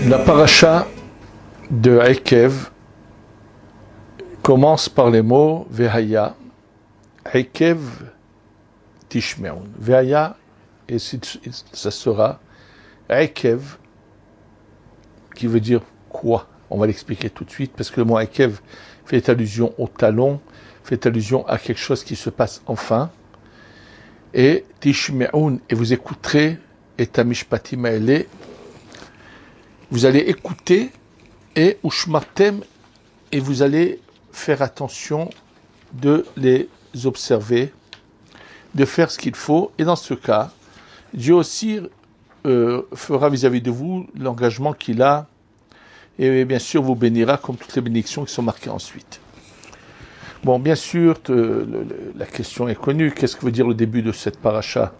La paracha de Ekev commence par les mots Vehaya, Ekev Tishmeun. Vehaya, et ça sera Ekev, qui veut dire quoi? On va l'expliquer tout de suite, parce que le mot Ekev fait allusion au talon, fait allusion à quelque chose qui se passe enfin. Et Tishmeun, et vous écouterez, et Tamishpatim Aele, vous allez écouter, et Ushmatem, et vous allez faire attention de les observer, de faire ce qu'il faut. Et dans ce cas, Dieu aussi fera vis-à-vis de vous l'engagement qu'il a, et bien sûr vous bénira comme toutes les bénédictions qui sont marquées ensuite. Bon, bien sûr, la question est connue. Qu'est-ce que veut dire le début de cette paracha?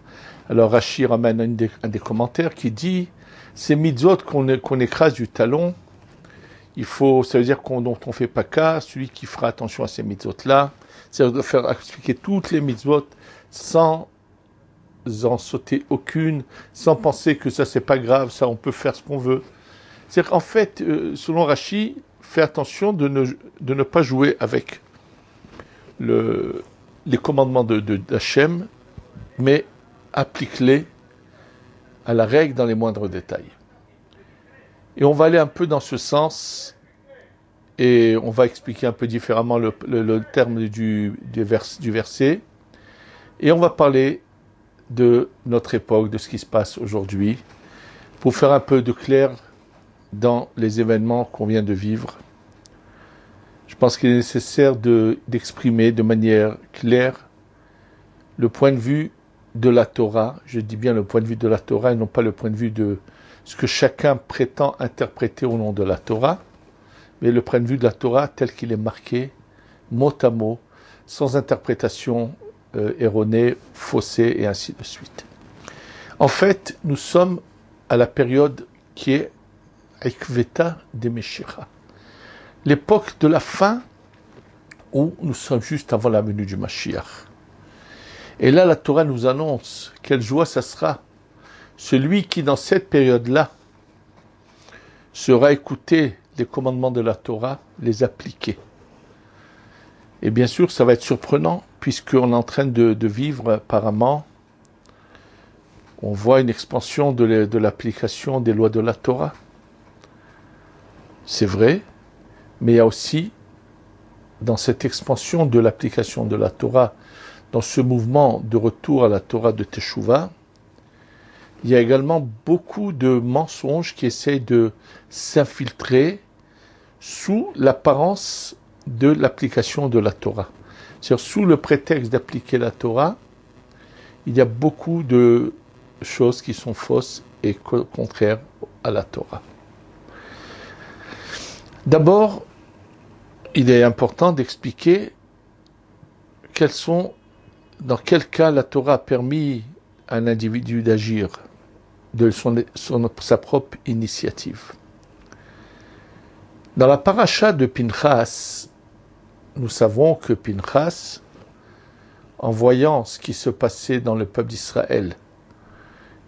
Alors Rashi ramène un des commentaires qui dit ces mitzvot qu'on écrase du talon, ça veut dire dont on ne fait pas cas, celui qui fera attention à ces mitzvot-là, c'est-à-dire de faire expliquer toutes les mitzvot sans en sauter aucune, sans penser que ça c'est pas grave, ça on peut faire ce qu'on veut. C'est-à-dire qu'en fait, selon Rashi, fait attention de ne pas jouer avec les commandements d'Hachem, mais applique-les à la règle dans les moindres détails. Et on va aller un peu dans ce sens, et on va expliquer un peu différemment le terme du verset, et on va parler de notre époque, de ce qui se passe aujourd'hui, pour faire un peu de clair dans les événements qu'on vient de vivre. Je pense qu'il est nécessaire d'exprimer de manière claire le point de vue de la Torah, je dis bien le point de vue de la Torah et non pas le point de vue de ce que chacun prétend interpréter au nom de la Torah, mais le point de vue de la Torah tel qu'il est marqué, mot à mot, sans interprétation erronée, faussée et ainsi de suite. En fait, nous sommes à la période qui est Ikveta de Meshicha, l'époque de la fin où nous sommes juste avant la venue du Mashiach. Et là, la Torah nous annonce quelle joie ça sera. Celui qui, dans cette période-là, sera écouter les commandements de la Torah, les appliquer. Et bien sûr, ça va être surprenant, puisqu'on est en train de vivre apparemment, on voit une expansion de l'application des lois de la Torah. C'est vrai, mais il y a aussi, dans cette expansion de l'application de la Torah, dans ce mouvement de retour à la Torah de Teshuvah, il y a également beaucoup de mensonges qui essayent de s'infiltrer sous l'apparence de l'application de la Torah. C'est-à-dire, sous le prétexte d'appliquer la Torah, il y a beaucoup de choses qui sont fausses et contraires à la Torah. D'abord, il est important d'expliquer dans quel cas la Torah a permis à un individu d'agir de sa propre initiative. Dans la paracha de Pinchas, nous savons que Pinchas, en voyant ce qui se passait dans le peuple d'Israël,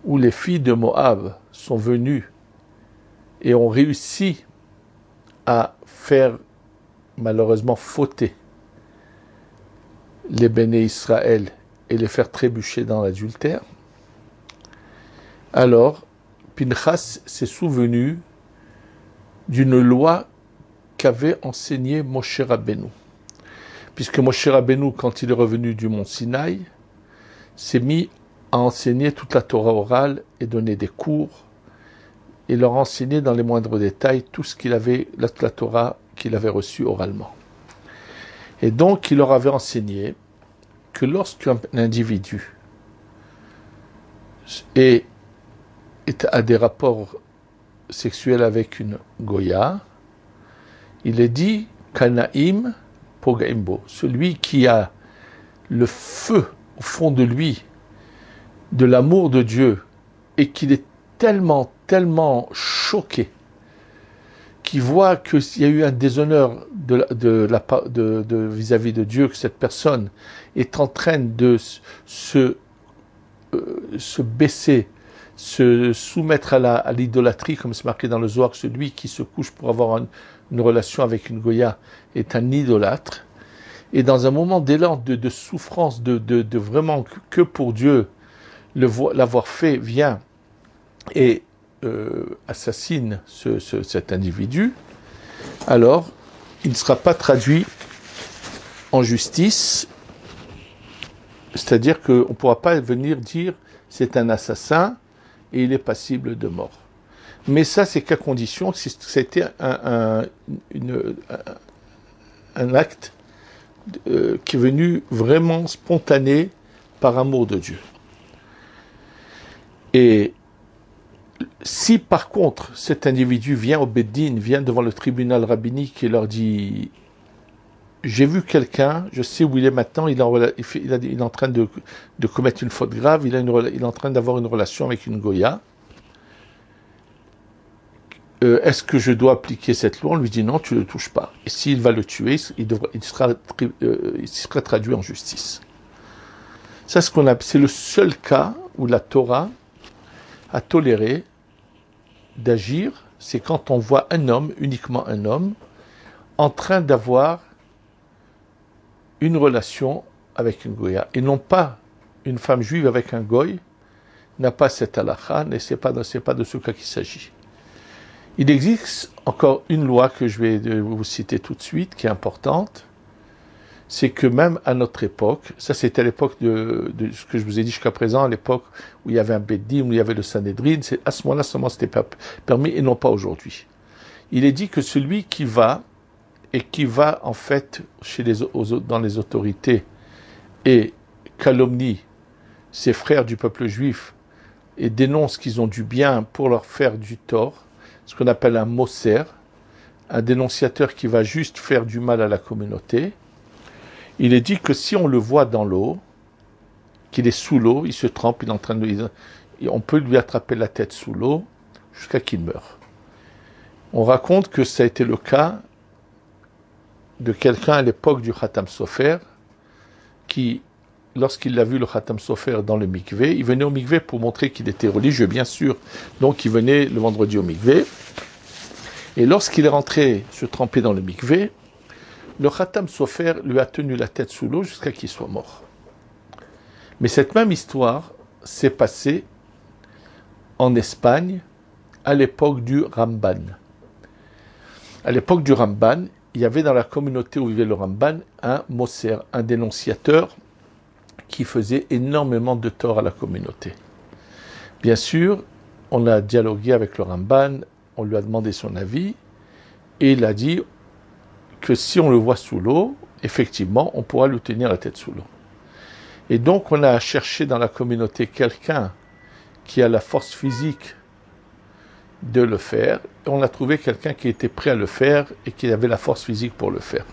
où les filles de Moab sont venues et ont réussi à faire malheureusement fauter les béné Israël et les faire trébucher dans l'adultère, alors Pinchas s'est souvenu d'une loi qu'avait enseignée Moshe Rabbeinu. Puisque Moshe Rabbeinu, quand il est revenu du mont Sinaï, s'est mis à enseigner toute la Torah orale et donner des cours, et leur enseigner dans les moindres détails tout ce la Torah qu'il avait reçue oralement. Et donc, il leur avait enseigné que lorsqu'un individu a des rapports sexuels avec une Goya, il est dit Kanaim Pogaimbo, celui qui a le feu au fond de lui de l'amour de Dieu et qu'il est tellement choqué qui voit qu'il y a eu un déshonneur vis-à-vis de Dieu, que cette personne est en train de se baisser, se soumettre à l'idolâtrie, comme c'est marqué dans le Zohar, celui qui se couche pour avoir une relation avec une Goya est un idolâtre. Et dans un moment d'élan de souffrance, de vraiment que pour Dieu, l'avoir fait vient et assassine cet individu, alors il ne sera pas traduit en justice, c'est-à-dire qu'on ne pourra pas venir dire c'est un assassin et il est passible de mort. Mais ça, c'est qu'à condition que c'était un acte qui est venu vraiment spontané par amour de Dieu. Et si par contre cet individu vient au Beddin, vient devant le tribunal rabbinique et leur dit j'ai vu quelqu'un, je sais où il est maintenant, il est en train de commettre une faute grave, il est en train d'avoir une relation avec une Goya, est-ce que je dois appliquer cette loi? On lui dit non, tu ne le touches pas. Et s'il va le tuer, il sera traduit en justice. Ça, c'est le seul cas où la Torah a toléré d'agir, c'est quand on voit un homme, uniquement un homme, en train d'avoir une relation avec une Goya. Et non pas une femme juive avec un Goy, n'a pas cette halakha, et ce n'est pas de ce cas qu'il s'agit. Il existe encore une loi que je vais vous citer tout de suite, qui est importante, c'est que même à notre époque, ça c'était à l'époque de ce que je vous ai dit jusqu'à présent, à l'époque où il y avait un Beddin, où il y avait le Sanhedrin, à ce moment-là seulement c'était pas permis et non pas aujourd'hui. Il est dit que celui qui va en fait dans les autorités et calomnie ses frères du peuple juif et dénonce qu'ils ont du bien pour leur faire du tort, ce qu'on appelle un mosser, un dénonciateur qui va juste faire du mal à la communauté, il est dit que si on le voit dans l'eau, qu'il est sous l'eau, il se trempe, il est en train on peut lui attraper la tête sous l'eau jusqu'à qu'il meure. On raconte que ça a été le cas de quelqu'un à l'époque du Khatam Sofer qui, lorsqu'il a vu le Khatam Sofer dans le mikvé, il venait au mikvé pour montrer qu'il était religieux, bien sûr. Donc il venait le vendredi au mikvé. Et lorsqu'il est rentré se tremper dans le mikvé, le Khatam Sofer lui a tenu la tête sous l'eau jusqu'à qu'il soit mort. Mais cette même histoire s'est passée en Espagne à l'époque du Ramban. À l'époque du Ramban, il y avait dans la communauté où vivait le Ramban un mosser, un dénonciateur qui faisait énormément de tort à la communauté. Bien sûr, on a dialogué avec le Ramban, on lui a demandé son avis, et il a dit que si on le voit sous l'eau, effectivement, on pourra lui tenir la tête sous l'eau. Et donc, on a cherché dans la communauté quelqu'un qui a la force physique de le faire, et on a trouvé quelqu'un qui était prêt à le faire et qui avait la force physique pour le faire.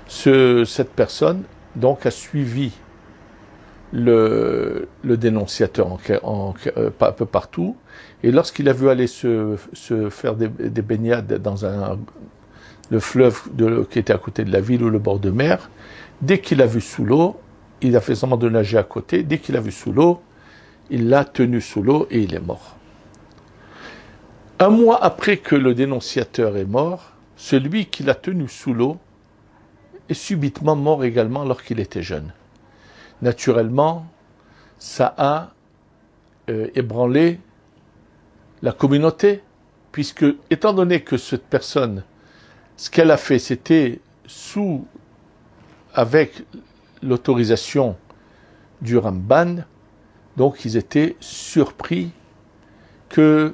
Cette personne, donc, a suivi le dénonciateur un peu partout, et lorsqu'il a vu aller se faire des baignades dans le fleuve qui était à côté de la ville ou le bord de mer, dès qu'il l'a vu sous l'eau, il a fait semblant de nager à côté, dès qu'il l'a vu sous l'eau, il l'a tenu sous l'eau et il est mort. Un mois après que le dénonciateur est mort, celui qui l'a tenu sous l'eau est subitement mort également alors qu'il était jeune. Naturellement, ça a ébranlé la communauté, puisque, étant donné que cette personne, ce qu'elle a fait, c'était avec l'autorisation du Ramban, donc ils étaient surpris que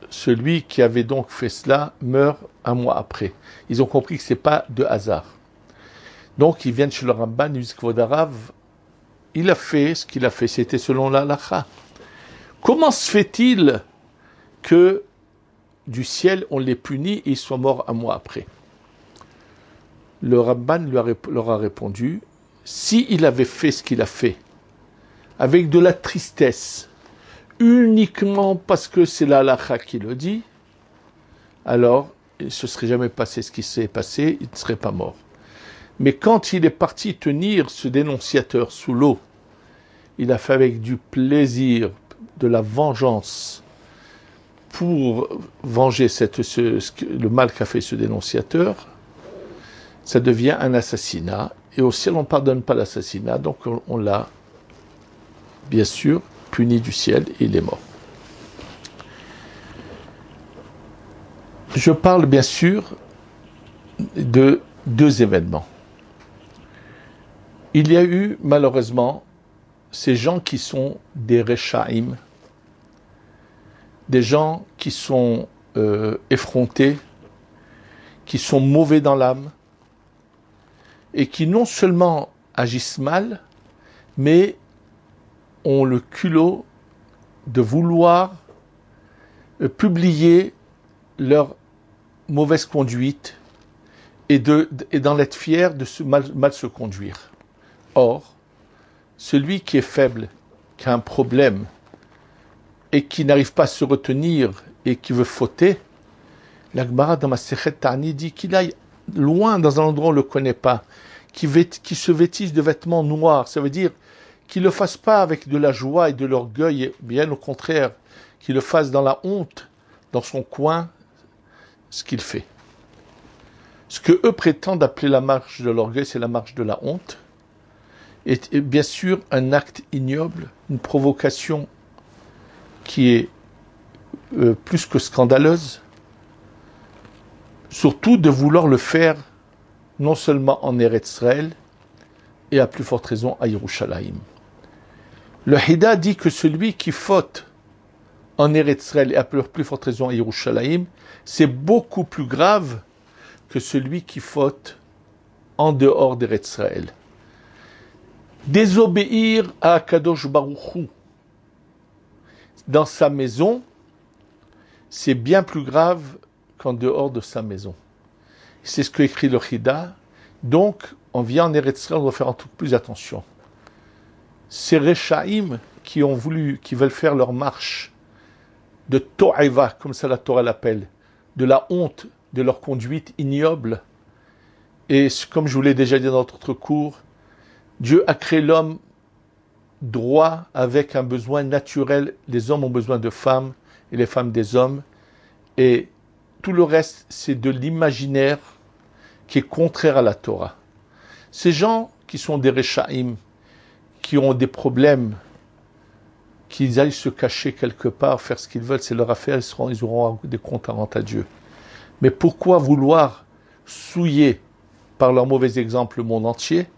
celui qui avait donc fait cela meurt un mois après. Ils ont compris que ce n'est pas de hasard. Donc ils viennent chez le Ramban, ils disent Kvodarav, il a fait ce qu'il a fait, c'était selon la halakha. Comment se fait-il que du ciel on les punit et ils soient morts un mois après? Le Ramban leur a répondu, s'il avait fait ce qu'il a fait, avec de la tristesse, uniquement parce que c'est la halakha qui le dit, alors il ne se serait jamais passé ce qui s'est passé, il ne serait pas mort. Mais quand il est parti tenir ce dénonciateur sous l'eau, il a fait avec du plaisir, de la vengeance, pour venger le mal qu'a fait ce dénonciateur. Ça devient un assassinat. Et au ciel, on ne pardonne pas l'assassinat, donc on l'a, bien sûr, puni du ciel et il est mort. Je parle bien sûr de deux événements. Il y a eu malheureusement ces gens qui sont des Rechaïm, des gens qui sont effrontés, qui sont mauvais dans l'âme, et qui non seulement agissent mal, mais ont le culot de vouloir publier leur mauvaise conduite et d'en être fier de mal se conduire. Or, celui qui est faible, qui a un problème et qui n'arrive pas à se retenir et qui veut fauter, la Gemara dans Masechet Ta'ani dit qu'il aille loin dans un endroit où on ne le connaît pas, qui se vêtisse de vêtements noirs. Ça veut dire qu'il ne le fasse pas avec de la joie et de l'orgueil, bien au contraire, qu'il le fasse dans la honte, dans son coin, ce qu'il fait. Ce que eux prétendent appeler la marche de l'orgueil, c'est la marche de la honte, est bien sûr un acte ignoble, une provocation qui est plus que scandaleuse, surtout de vouloir le faire non seulement en Eretz Israël, et à plus forte raison à Yerushalayim. Le Hida dit que celui qui faute en Eretz Israël et à plus forte raison à Yerushalayim, c'est beaucoup plus grave que celui qui faute en dehors d'Eretz Israël. Désobéir à Kadosh Baruch Hu dans sa maison, c'est bien plus grave qu'en dehors de sa maison. C'est ce que écrit le Hida. Donc, on vient en Eretz Israël, on doit faire en tout plus attention. Ces Rechaïm qui veulent faire leur marche de To'eva, comme ça la Torah l'appelle, de la honte de leur conduite ignoble, et comme je vous l'ai déjà dit dans notre cours, Dieu a créé l'homme droit avec un besoin naturel. Les hommes ont besoin de femmes et les femmes des hommes. Et tout le reste, c'est de l'imaginaire qui est contraire à la Torah. Ces gens qui sont des Rechaïm, qui ont des problèmes, qu'ils aillent se cacher quelque part, faire ce qu'ils veulent, c'est leur affaire, ils auront des comptes à rendre à Dieu. Mais pourquoi vouloir souiller par leur mauvais exemple le monde entier?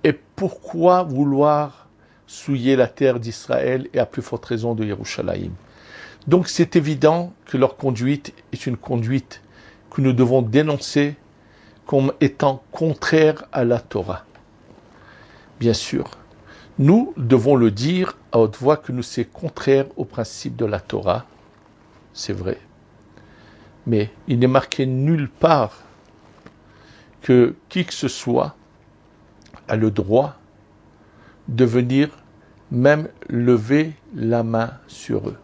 Et pourquoi vouloir souiller la terre d'Israël et à plus forte raison de Yerushalayim? Donc c'est évident que leur conduite est une conduite que nous devons dénoncer comme étant contraire à la Torah. Bien sûr, nous devons le dire à haute voix que nous c'est contraire au principe de la Torah, c'est vrai. Mais il n'est marqué nulle part que qui que ce soit a le droit de venir même lever la main sur eux.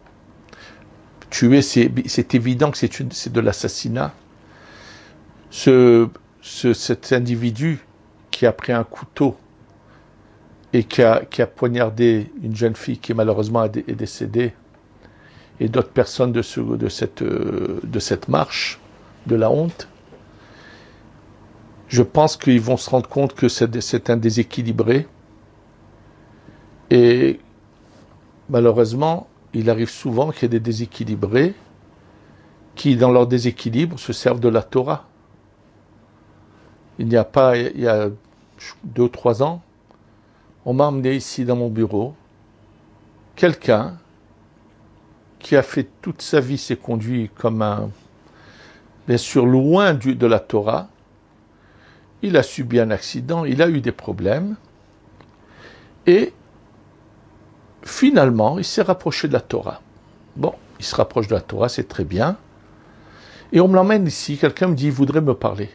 Tuer, c'est évident que c'est de l'assassinat. Cet individu qui a pris un couteau et qui a poignardé une jeune fille qui malheureusement est décédée, et d'autres personnes de cette marche de la honte, je pense qu'ils vont se rendre compte que c'est un déséquilibré. Et malheureusement, il arrive souvent qu'il y ait des déséquilibrés qui, dans leur déséquilibre, se servent de la Torah. Il y a 2 ou 3 ans, on m'a emmené ici dans mon bureau quelqu'un qui a fait toute sa vie, s'est conduit comme bien sûr loin de la Torah. Il a subi un accident, il a eu des problèmes, et finalement, il s'est rapproché de la Torah. Bon, il se rapproche de la Torah, c'est très bien. Et on me l'emmène ici, quelqu'un me dit, il voudrait me parler.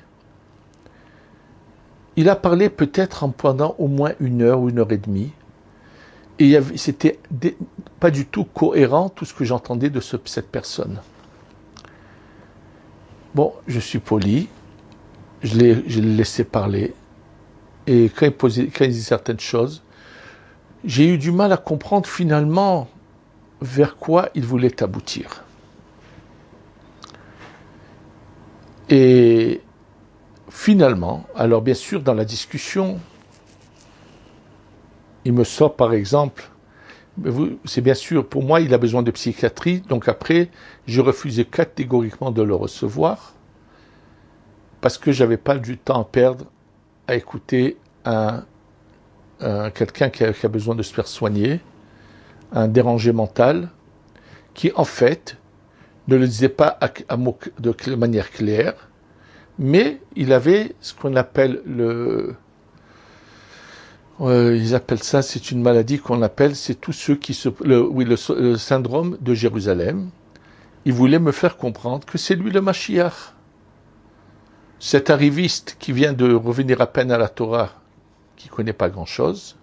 Il a parlé peut-être pendant au moins 1 heure ou 1 heure et demie. Et c'était pas du tout cohérent tout ce que j'entendais de cette personne. Bon, je suis poli, je l'ai laissé parler, et quand il dit certaines choses, j'ai eu du mal à comprendre finalement vers quoi il voulait aboutir. Et finalement, alors bien sûr, dans la discussion, il me sort par exemple, c'est bien sûr, pour moi, il a besoin de psychiatrie, donc après, j'ai refusé catégoriquement de le recevoir, parce que j'avais pas du temps à perdre à écouter quelqu'un qui a besoin de se faire soigner, un dérangé mental, qui en fait ne le disait pas de manière claire, mais il avait ce qu'on appelle ils appellent ça, c'est une maladie qu'on appelle, c'est tous ceux qui le syndrome de Jérusalem. Il voulait me faire comprendre que c'est lui le Mashiach. Cet arriviste qui vient de revenir à peine à la Torah, qui ne connaît pas grand-chose,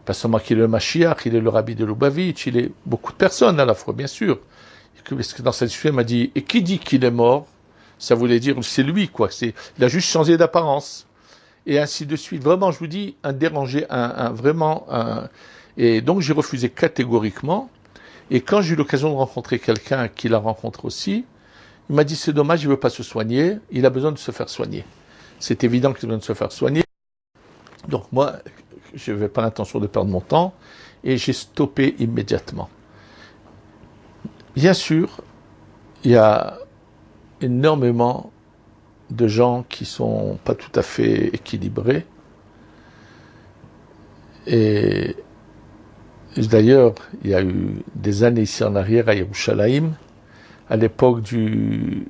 pas seulement qu'il est le Mashiach, il est le Rabbi de Lubavitch, il est beaucoup de personnes à la fois, bien sûr. Parce que dans cette discussion, il m'a dit, et qui dit qu'il est mort? Ça voulait dire, c'est lui, quoi. Il a juste changé d'apparence. Et ainsi de suite. Vraiment, je vous dis, un dérangé, Et donc, j'ai refusé catégoriquement. Et quand j'ai eu l'occasion de rencontrer quelqu'un qui la rencontre aussi, il m'a dit, c'est dommage, il ne veut pas se soigner, il a besoin de se faire soigner. C'est évident qu'il a besoin de se faire soigner. Donc moi, je n'avais pas l'intention de perdre mon temps, et j'ai stoppé immédiatement. Bien sûr, il y a énormément de gens qui sont pas tout à fait équilibrés. Et d'ailleurs, il y a eu des années ici en arrière à Yerushalayim, à l'époque du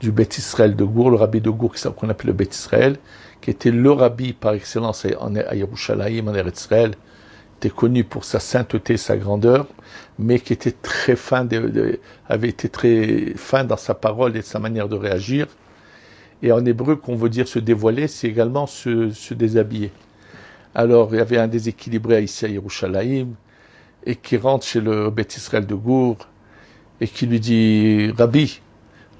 Beth Israël de Gour, le rabbi de Gour qu'on appelle le Beth Israël, qui était le rabbi par excellence à Yerushalayim, en Eretz Israël, était connu pour sa sainteté, sa grandeur, mais qui était très fin, avait été très fin dans sa parole et sa manière de réagir. Et en hébreu, qu'on veut dire se dévoiler, c'est également se déshabiller. Alors, il y avait un déséquilibré ici à Yerushalayim, et qui rentre chez le Beth Israël de Gour, et qui lui dit, Rabbi,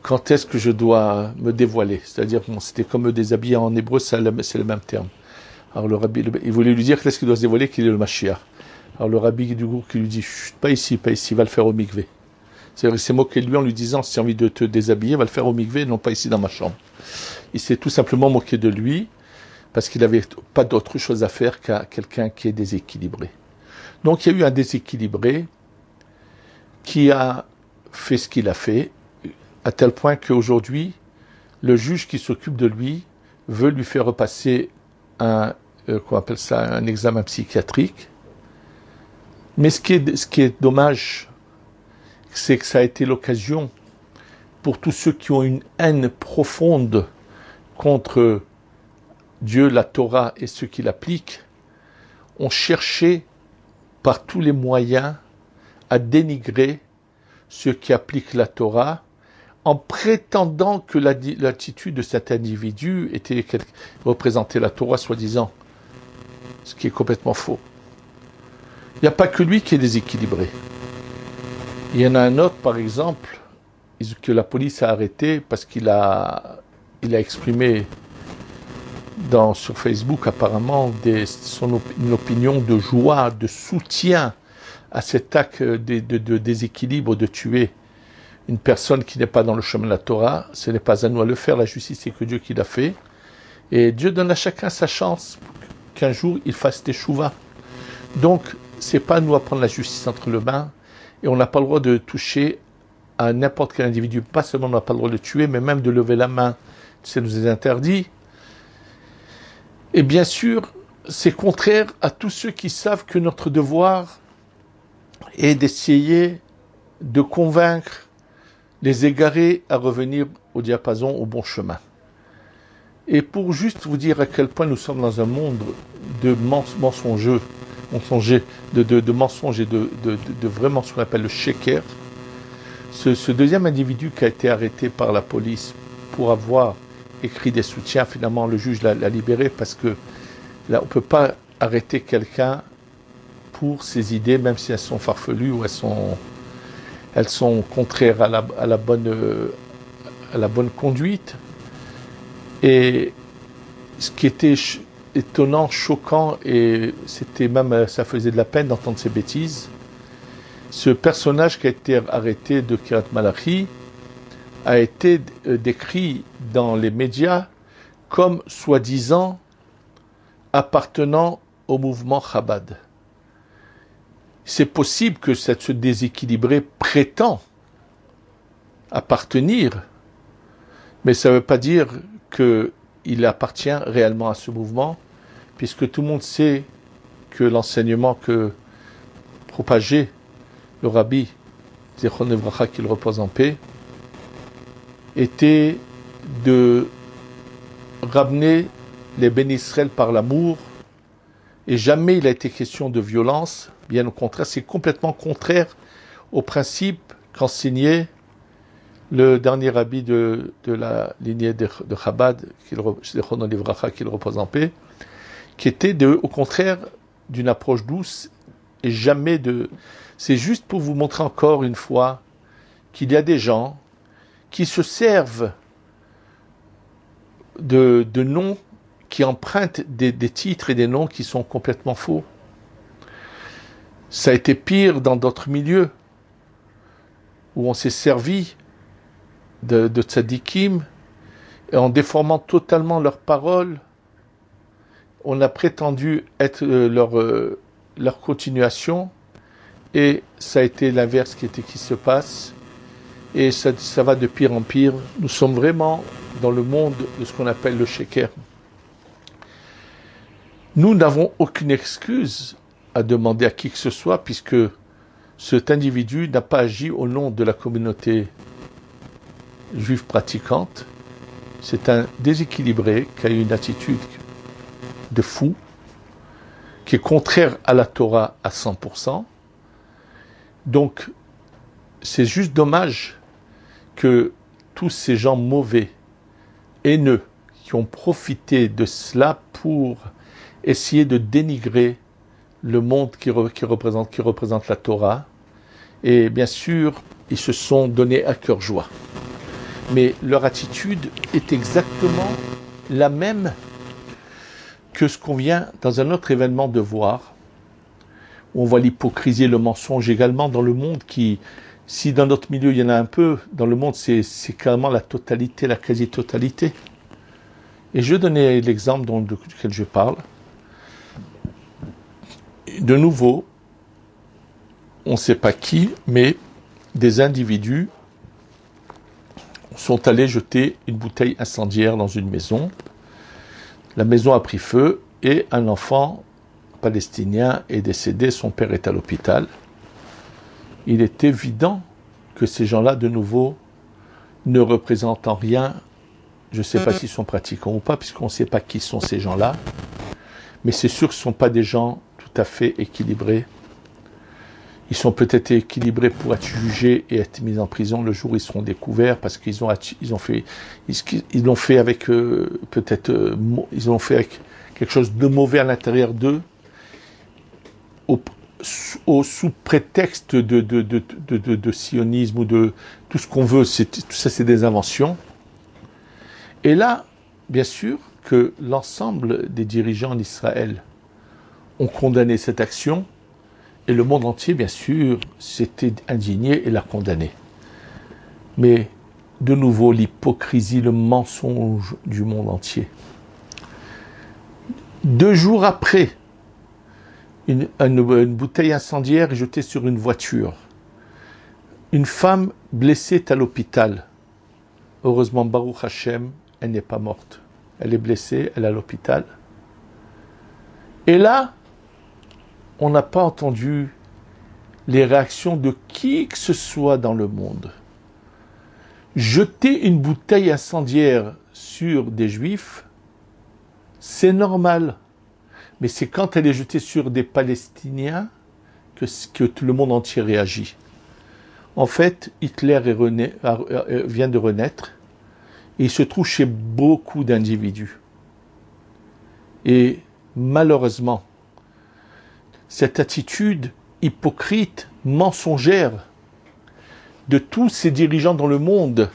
quand est-ce que je dois me dévoiler? C'est-à-dire, c'était comme me déshabiller en hébreu, c'est le même terme. Alors le rabbi, il voulait lui dire qu'est-ce qu'il doit se dévoiler, qu'il est le Mashiach. Alors le rabbi du Gour qui lui dit, chut, pas ici, va le faire au mikvé. C'est-à-dire, il s'est moqué de lui en lui disant, si tu as envie de te déshabiller, va le faire au mikvé, non pas ici dans ma chambre. Il s'est tout simplement moqué de lui, parce qu'il n'avait pas d'autre chose à faire qu'à quelqu'un qui est déséquilibré. Donc il y a eu un déséquilibré qui a fait ce qu'il a fait, à tel point qu'aujourd'hui, le juge qui s'occupe de lui veut lui faire repasser un examen psychiatrique. Mais ce qui est dommage, c'est que ça a été l'occasion pour tous ceux qui ont une haine profonde contre Dieu, la Torah et ceux qui l'appliquent, ont cherché par tous les moyens à dénigrer ceux qui appliquent la Torah, en prétendant que l'attitude de cet individu représentait la Torah, soi-disant, ce qui est complètement faux. Il n'y a pas que lui qui est déséquilibré. Il y en a un autre, par exemple, que la police a arrêté parce qu'il a exprimé sur Facebook apparemment une opinion de joie, de soutien à cet acte de déséquilibre, de tuer une personne qui n'est pas dans le chemin de la Torah. Ce n'est pas à nous à le faire, la justice c'est que Dieu qui l'a fait. Et Dieu donne à chacun sa chance qu'un jour il fasse teshuva. Donc, c'est pas à nous à prendre la justice entre les mains, et on n'a pas le droit de toucher à n'importe quel individu. Pas seulement on n'a pas le droit de le tuer, mais même de lever la main, ça nous est interdit. Et bien sûr, c'est contraire à tous ceux qui savent que notre devoir est d'essayer de convaincre les égarés à revenir au diapason, au bon chemin. Et pour juste vous dire à quel point nous sommes dans un monde de mensonges et de vraiment ce qu'on appelle le sheker, ce deuxième individu qui a été arrêté par la police pour avoir écrit des soutiens, finalement le juge l'a libéré parce que là on ne peut pas arrêter quelqu'un pour ses idées, même si elles sont farfelues ou elles sont contraires à la bonne à la bonne conduite. Et ce qui était étonnant, choquant, et c'était même, ça faisait de la peine d'entendre ces bêtises, ce personnage qui a été arrêté de Kiryat Malachi a été décrit dans les médias comme soi-disant appartenant au mouvement Chabad. C'est possible que ce déséquilibré prétend appartenir, mais ça ne veut pas dire qu'il appartient réellement à ce mouvement, puisque tout le monde sait que l'enseignement que propageait le rabbi Zichron Livracha, qu'il repose en paix, était de ramener les bénis Israël par l'amour, et jamais il a été question de violence. Bien au contraire, c'est complètement contraire au principe qu'enseignait le dernier rabbi de la lignée de Chabad, Zichron Livracha, qu'il repose en paix, qui était au contraire d'une approche douce et jamais de... C'est juste pour vous montrer encore une fois qu'il y a des gens qui se servent de noms, qui empruntent des titres et des noms qui sont complètement faux. Ça a été pire dans d'autres milieux, où on s'est servi de tzadikim, et en déformant totalement leurs paroles, on a prétendu être leur continuation, et ça a été l'inverse qui se passe, et ça va de pire en pire. Nous sommes vraiment dans le monde de ce qu'on appelle le sheker. Nous n'avons aucune excuse à demander à qui que ce soit, puisque cet individu n'a pas agi au nom de la communauté juive pratiquante. C'est un déséquilibré qui a eu une attitude de fou, qui est contraire à la Torah à 100%. Donc, c'est juste dommage que tous ces gens mauvais, haineux, qui ont profité de cela pour essayer de dénigrer le monde qui représente la Torah. Et bien sûr, ils se sont donnés à cœur joie. Mais leur attitude est exactement la même que ce qu'on vient dans un autre événement de voir, où on voit l'hypocrisie et le mensonge également dans le monde qui, si dans notre milieu il y en a un peu, dans le monde c'est carrément la totalité, la quasi-totalité. Et je donnais l'exemple duquel je parle. De nouveau, on ne sait pas qui, mais des individus sont allés jeter une bouteille incendiaire dans une maison. La maison a pris feu et un enfant palestinien est décédé, son père est à l'hôpital. Il est évident que ces gens-là, de nouveau, ne représentent en rien, je ne sais pas s'ils sont pratiquants ou pas, puisqu'on ne sait pas qui sont ces gens-là, mais c'est sûr que ce ne sont pas des gens tout à fait équilibrés. Ils sont peut-être équilibrés pour être jugés et être mis en prison le jour où ils seront découverts, parce qu'ils l'ont fait avec ils l'ont fait avec quelque chose de mauvais à l'intérieur d'eux, sous prétexte de sionisme ou de tout ce qu'on veut. Tout ça, c'est des inventions. Et là, bien sûr, que l'ensemble des dirigeants en Israël ont condamné cette action, et le monde entier, bien sûr, s'était indigné et l'a condamné. Mais, de nouveau, l'hypocrisie, le mensonge du monde entier. 2 jours après, une bouteille incendiaire est jetée sur une voiture. Une femme blessée est à l'hôpital. Heureusement, Baruch Hashem, elle n'est pas morte. Elle est blessée, elle est à l'hôpital. Et là, on n'a pas entendu les réactions de qui que ce soit dans le monde. Jeter une bouteille incendiaire sur des juifs, c'est normal. Mais c'est quand elle est jetée sur des Palestiniens que tout le monde entier réagit. En fait, Hitler vient de renaître et il se trouve chez beaucoup d'individus. Et malheureusement, cette attitude hypocrite, mensongère de tous ces dirigeants dans le monde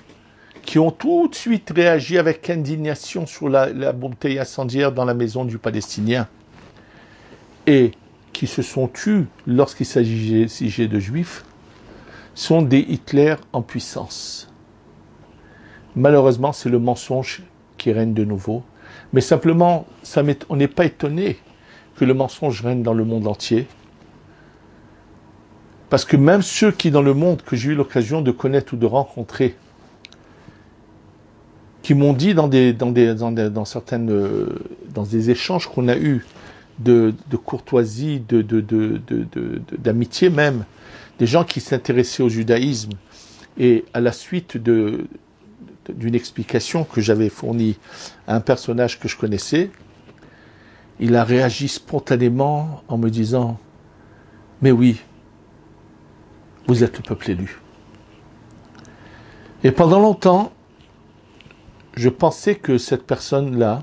qui ont tout de suite réagi avec indignation sur la bouteille incendiaire dans la maison du Palestinien et qui se sont tus lorsqu'il s'agissait de Juifs, sont des Hitler en puissance. Malheureusement, c'est le mensonge qui règne de nouveau. Mais simplement, on n'est pas étonné que le mensonge règne dans le monde entier. Parce que même ceux qui, dans le monde que j'ai eu l'occasion de connaître ou de rencontrer, qui m'ont dit dans des échanges qu'on a eus de courtoisie, d'amitié même, des gens qui s'intéressaient au judaïsme, et à la suite d'une explication que j'avais fournie à un personnage que je connaissais, il a réagi spontanément en me disant « Mais oui, vous êtes le peuple élu. » Et pendant longtemps, je pensais que cette personne-là,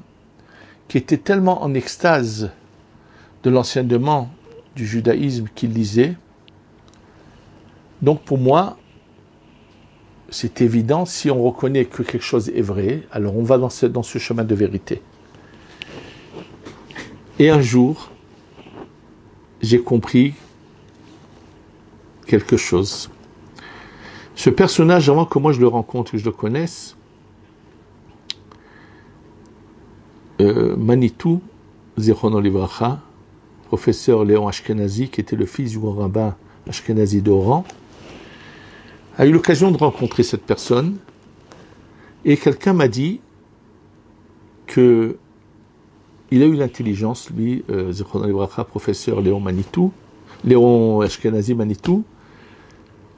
qui était tellement en extase de l'enseignement du judaïsme qu'il lisait, donc pour moi, c'est évident, si on reconnaît que quelque chose est vrai, alors on va dans ce chemin de vérité. Et un jour, j'ai compris quelque chose. Ce personnage, avant que moi je le rencontre, que je le connaisse, Manitou, Zichrono Livracha, professeur Léon Ashkenazi, qui était le fils du grand rabbin Ashkenazi d'Oran, a eu l'occasion de rencontrer cette personne, et quelqu'un m'a dit que il a eu l'intelligence, lui, Zichrono Livracha, professeur Léon Ashkenazi Manitou,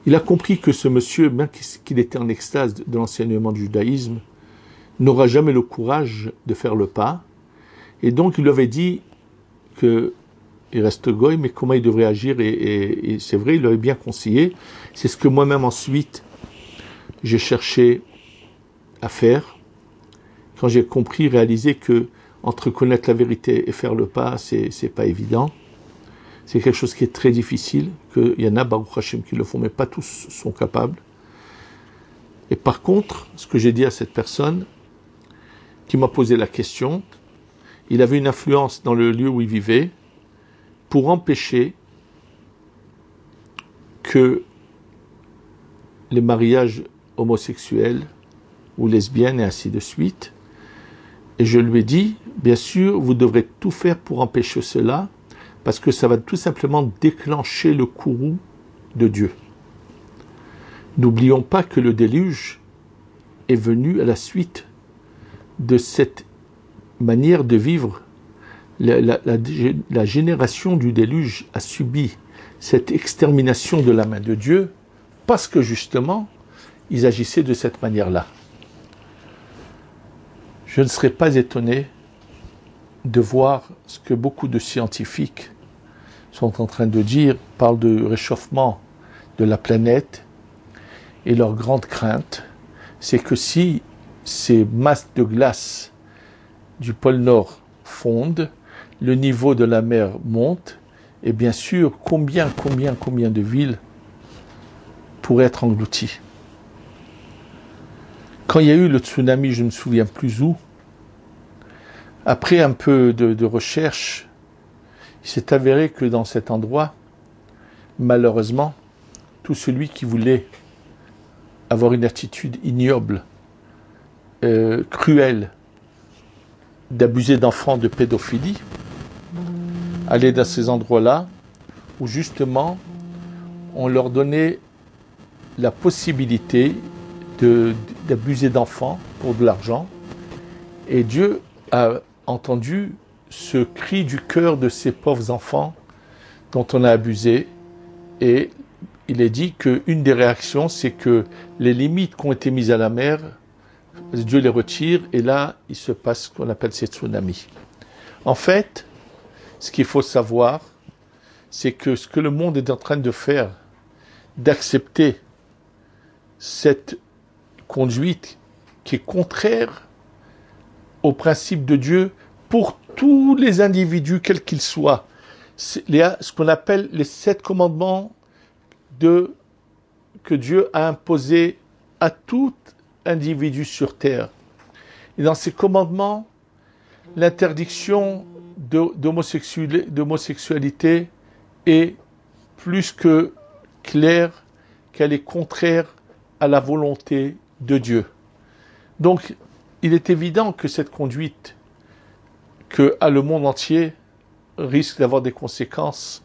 il a compris que ce monsieur, bien qu'il était en extase de l'enseignement du judaïsme, n'aura jamais le courage de faire le pas, et donc il lui avait dit que il reste goy, mais comment il devrait agir, et c'est vrai, il l'avait bien conseillé. C'est ce que moi-même ensuite j'ai cherché à faire, quand j'ai compris, réalisé que entre connaître la vérité et faire le pas, c'est pas évident. C'est quelque chose qui est très difficile, qu'il y en a, Baruch Hashem, qui le font, mais pas tous sont capables. Et par contre, ce que j'ai dit à cette personne, qui m'a posé la question, il avait une influence dans le lieu où il vivait, pour empêcher que les mariages homosexuels ou lesbiennes et ainsi de suite. Et je lui ai dit, bien sûr, vous devrez tout faire pour empêcher cela, parce que ça va tout simplement déclencher le courroux de Dieu. N'oublions pas que le déluge est venu à la suite de cette manière de vivre. La génération du déluge a subi cette extermination de la main de Dieu parce que justement, ils agissaient de cette manière-là. Je ne serais pas étonné de voir ce que beaucoup de scientifiques sont en train de dire, parlent de réchauffement de la planète, et leur grande crainte, c'est que si ces masses de glace du pôle Nord fondent, le niveau de la mer monte, et bien sûr, combien de villes pourraient être englouties. Quand il y a eu le tsunami, je ne me souviens plus où, après un peu de recherche, il s'est avéré que dans cet endroit, malheureusement, tout celui qui voulait avoir une attitude ignoble, cruelle, d'abuser d'enfants, de pédophilie, aller dans ces endroits-là où justement on leur donnait la possibilité d'abuser d'enfants pour de l'argent. Et Dieu a entendu ce cri du cœur de ces pauvres enfants dont on a abusé, et il est dit qu'une des réactions, c'est que les limites qui ont été mises à la mer, Dieu les retire, et là, il se passe ce qu'on appelle ces tsunamis. En fait, ce qu'il faut savoir, c'est que ce que le monde est en train de faire, d'accepter cette conduite qui est contraire au principe de Dieu pour tous les individus, quels qu'ils soient. Il y a ce qu'on appelle les 7 commandements que Dieu a imposés à toutes individu sur terre. Et dans ces commandements, l'interdiction d'homosexualité est plus que claire qu'elle est contraire à la volonté de Dieu. Donc, il est évident que cette conduite que a le monde entier risque d'avoir des conséquences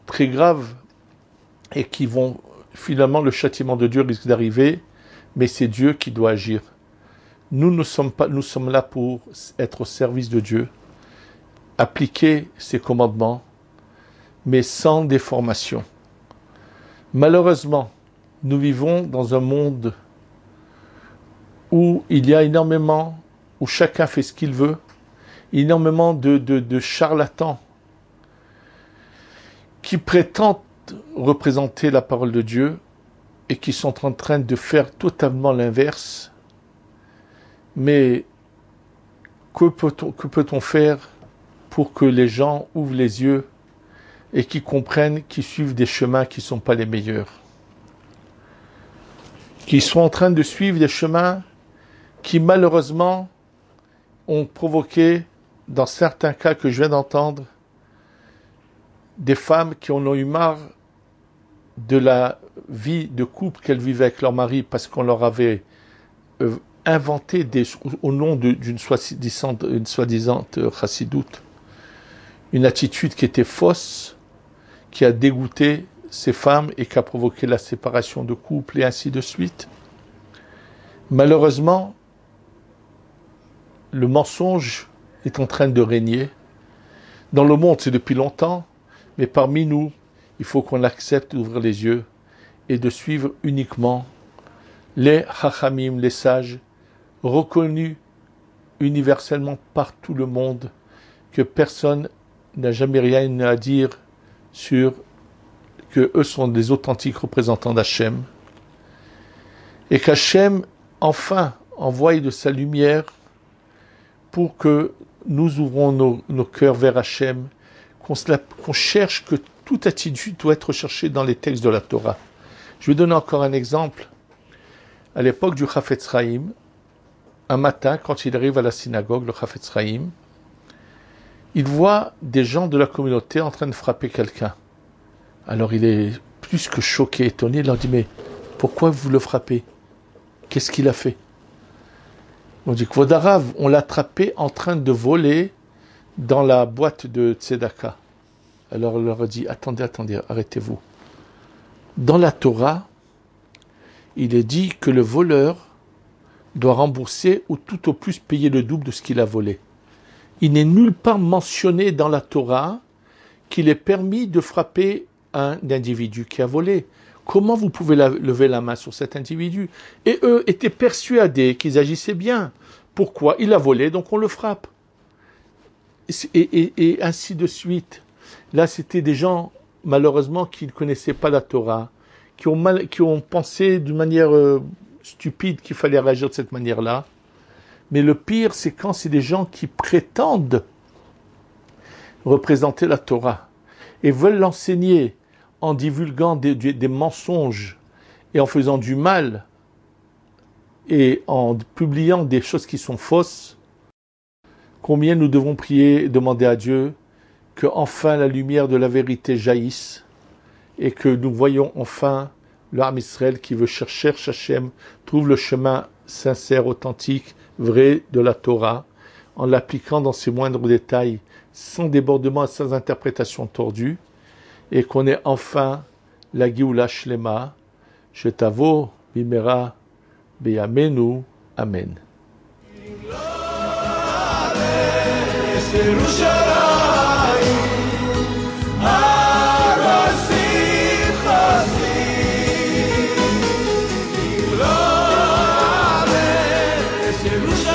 très graves et qui vont, finalement, le châtiment de Dieu risque d'arriver, mais c'est Dieu qui doit agir. Nous sommes là pour être au service de Dieu, appliquer ses commandements, mais sans déformation. Malheureusement, nous vivons dans un monde où il y a énormément, où chacun fait ce qu'il veut, énormément de charlatans qui prétendent représenter la parole de Dieu et qui sont en train de faire totalement l'inverse. Mais que peut-on faire pour que les gens ouvrent les yeux et qu'ils comprennent qu'ils suivent des chemins qui ne sont pas les meilleurs? Qu'ils sont en train de suivre des chemins qui malheureusement ont provoqué, dans certains cas que je viens d'entendre, des femmes qui en ont eu marre de la vie de couple qu'elles vivaient avec leur mari parce qu'on leur avait inventé au nom d'une soi-disant chassidoute, une attitude qui était fausse, qui a dégoûté ces femmes et qui a provoqué la séparation de couple et ainsi de suite. Malheureusement, le mensonge est en train de régner. Dans le monde, c'est depuis longtemps, mais parmi nous, il faut qu'on accepte d'ouvrir les yeux et de suivre uniquement les chachamim, les sages, reconnus universellement par tout le monde, que personne n'a jamais rien à dire sur que eux sont des authentiques représentants d'Hachem, et qu'Hachem enfin envoie de sa lumière pour que nous ouvrons nos cœurs vers Hachem, qu'on cherche que toute attitude doit être recherchée dans les textes de la Torah. Je vais donner encore un exemple. À l'époque du Chafetz Chaim, un matin, quand il arrive à la synagogue, le Chafetz Chaim, il voit des gens de la communauté en train de frapper quelqu'un. Alors il est plus que choqué, étonné, il leur dit « Mais pourquoi vous le frappez? Qu'est-ce qu'il a fait ?» On dit « Kvod Harav, on l'a attrapé en train de voler dans la boîte de Tzedaka. » Alors il leur a dit « Attendez, arrêtez-vous. Dans la Torah, il est dit que le voleur doit rembourser ou tout au plus payer le double de ce qu'il a volé. Il n'est nulle part mentionné dans la Torah qu'il est permis de frapper un individu qui a volé. Comment vous pouvez lever la main sur cet individu? Et eux étaient persuadés qu'ils agissaient bien. Pourquoi? Il a volé, donc on le frappe. Et ainsi de suite. Là, c'était des gens, malheureusement, qui ne connaissaient pas la Torah, qui ont pensé d'une manière stupide qu'il fallait réagir de cette manière-là. Mais le pire, c'est quand c'est des gens qui prétendent représenter la Torah et veulent l'enseigner en divulguant des mensonges et en faisant du mal et en publiant des choses qui sont fausses. Combien nous devons prier et demander à Dieu que enfin la lumière de la vérité jaillisse et que nous voyons enfin l'âme Israël qui veut chercher Hachem, trouve le chemin sincère, authentique, vrai de la Torah, en l'appliquant dans ses moindres détails, sans débordement et sans interprétation tordue, et qu'on ait enfin la Géoula Shlema, Shetavo Bimera Beyamenu. Amen. Jerusalem.